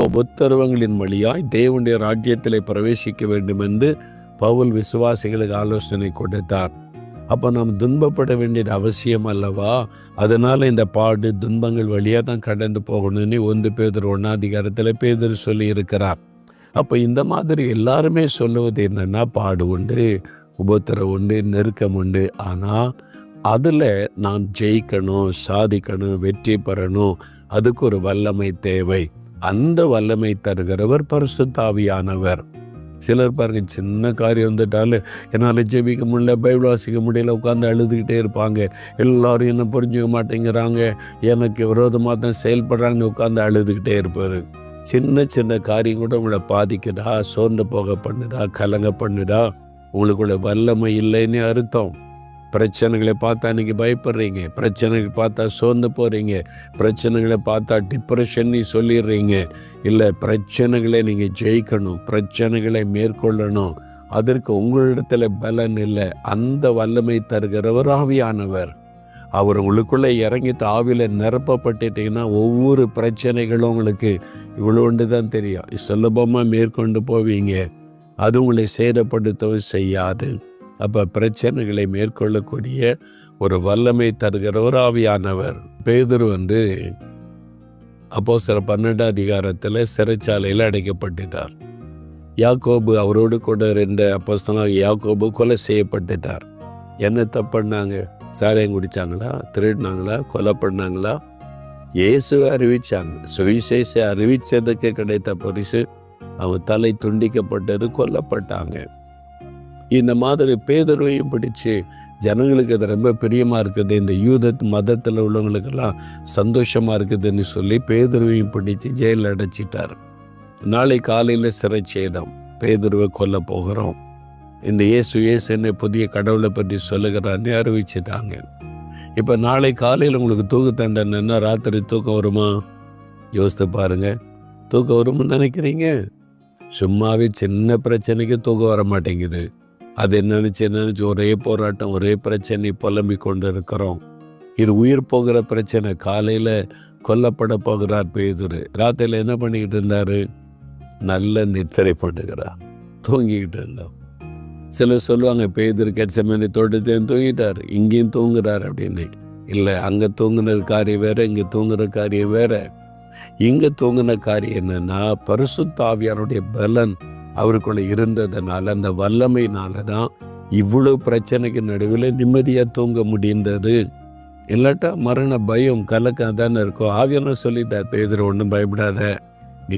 உபத்திரவங்களின் வழியாய் தேவனுடைய ராஜ்யத்திலே பிரவேசிக்க வேண்டும் என்று பவுல் விசுவாசிகளுக்கு ஆலோசனை கொடுத்தார். அப்போ நாம் துன்பப்பட வேண்டியது அவசியம் அல்லவா? அதனால் இந்த பாடு துன்பங்கள் வழியாக தான் கடந்து போகணும்னு 1 பேதுரு 1 பேதுரு சொல்லி இருக்கிறார். அப்போ இந்த மாதிரி எல்லாருமே சொல்லுவது என்னென்னா, பாடு உண்டு, உபத்திரம் உண்டு, நெருக்கம் உண்டு. ஆனால் அதில் நான் ஜெயிக்கணும், சாதிக்கணும், வெற்றி பெறணும், அதுக்கு ஒரு வல்லமை தேவை. அந்த வல்லமை தருகிறவர் பரிசுத்த ஆவியானவர். சிலர் பாருங்க, சின்ன காரியம் வந்துட்டாலும் என்னால் ஜெபிக்க முடியல, பைபிள் வாசிக்க முடியல, உட்காந்து அழுதுகிட்டே இருப்பாங்க. எல்லாரும் என்ன புரிஞ்சுக்க மாட்டேங்கிறாங்க, எனக்கு விரோதமாக தான் செயல்படுறாங்கன்னு உட்காந்து அழுதுகிட்டே இருப்பார். சின்ன சின்ன காரியம் கூட உங்களை பாதிக்குதா, சோர்ந்து போக பண்ணுதா, கலங்க பண்ணுதா, உங்களுக்குள்ள வல்லமை இல்லைன்னு அர்த்தம். பிரச்சனைகளை பார்த்தா நீங்கள் பயப்படுறீங்க, பிரச்சனைகள் பார்த்தா சோர்ந்து போகிறீங்க, பிரச்சனைகளை பார்த்தா டிப்ரெஷன் சொல்லிடுறீங்க. இல்லை, பிரச்சனைகளை நீங்கள் ஜெயிக்கணும், பிரச்சனைகளை மேற்கொள்ளணும். அதற்கு உங்களிடத்தில் பலன் இல்லை. அந்த வல்லமை தருகிறவர் ஆவியானவர். அவர் உங்களுக்குள்ளே இறங்கிட்டு ஆவியில் நிரப்பப்பட்டுட்டீங்கன்னா ஒவ்வொரு பிரச்சனைகளும் உங்களுக்கு இவ்வளோண்டு தான் தெரியும், சுலபமாக மேற்கொண்டு போவீங்க. அது உங்களை சேதப்படுத்தவும் செய்யாது. அப்போ பிரச்சனைகளை மேற்கொள்ளக்கூடிய ஒரு வல்லமை தருகிற ஒரு ஆவியானவர். பேதுரு அப்போஸ்தலர் 12 சிறைச்சாலையில் அடைக்கப்பட்டுட்டார். யாக்கோபு அவரோடு கூட இருந்த அப்போஸ்தலனாகிய யாக்கோபு கொலை செய்யப்பட்டுட்டார். என்ன தப்புனாங்க? சாராயம் குடித்தாங்களா, திருடினாங்களா, கொலை பண்ணாங்களா? இயேசுவை அறிவித்தாங்க. சுவிசேஷ அறிவித்ததுக்கு கிடைத்த பரிசு அவன் தலை துண்டிக்கப்பட்டது, கொல்லப்பட்டாங்க. இந்த மாதிரி பேதுருவையும் பிடிச்சு ஜனங்களுக்கு அது ரொம்ப பிரியமாக இருக்குது, இந்த யூத மதத்தில் உள்ளவங்களுக்கெல்லாம் சந்தோஷமாக இருக்குதுன்னு சொல்லி பேதுருவையும் பிடிச்சு ஜெயிலில் அடைச்சிட்டார். நாளை காலையில் சிறைச்சேதம், பேதுருவை கொல்ல போகிறோம், இந்த இயேசுன்னு புதிய கடவுளை பற்றி சொல்லுகிறான்னு அறிவிச்சிட்டாங்க. இப்போ நாளை காலையில் உங்களுக்கு தூக்கு தண்டனைன்னா ராத்திரி தூக்கம் வருமா? யோசித்து பாருங்கள். தூக்கம் வரும்னு நினைக்கிறீங்க? சும்மாவே சின்ன பிரச்சனைக்கு தூக்கம் வர மாட்டேங்குது. அது நினச்சி ஒரே போராட்டம், ஒரே பிரச்சனை புலம்பி கொண்டு இருக்கிறோம். இது உயிர் போகிற பிரச்சனை. காலையில் கொல்லப்பட போகிறார் பேதுரு. ராத்திரியில் என்ன பண்ணிக்கிட்டு இருந்தார்? நல்ல நித்திரை பண்ணுகிறார், தூங்கிக்கிட்டு இருந்தார். சிலர் சொல்லுவாங்க, பேதுரு கெத்செமனே தோட்டத்தையும் தூங்கிட்டார், இங்கேயும் தூங்குறார் அப்படின்னு. இல்லை, அங்கே தூங்குன காரியம் வேறு, இங்கே தூங்குற காரியம் வேறு. இங்கே தூங்கின காரியம் என்னன்னா, பரிசுத்த ஆவியாருடைய பலன் அவருக்குள்ள இருந்ததுனால, அந்த வல்லமையினால தான் இவ்வளவு பிரச்சனைக்கு நடுவில் நிம்மதியாக தூங்க முடிந்தது. இல்லாட்டா மரண பயம் கலக்கம் தானே இருக்கும். ஆவியானவர் சொல்லிட்டார், பேதுரு ஒன்றும் பயப்படாத,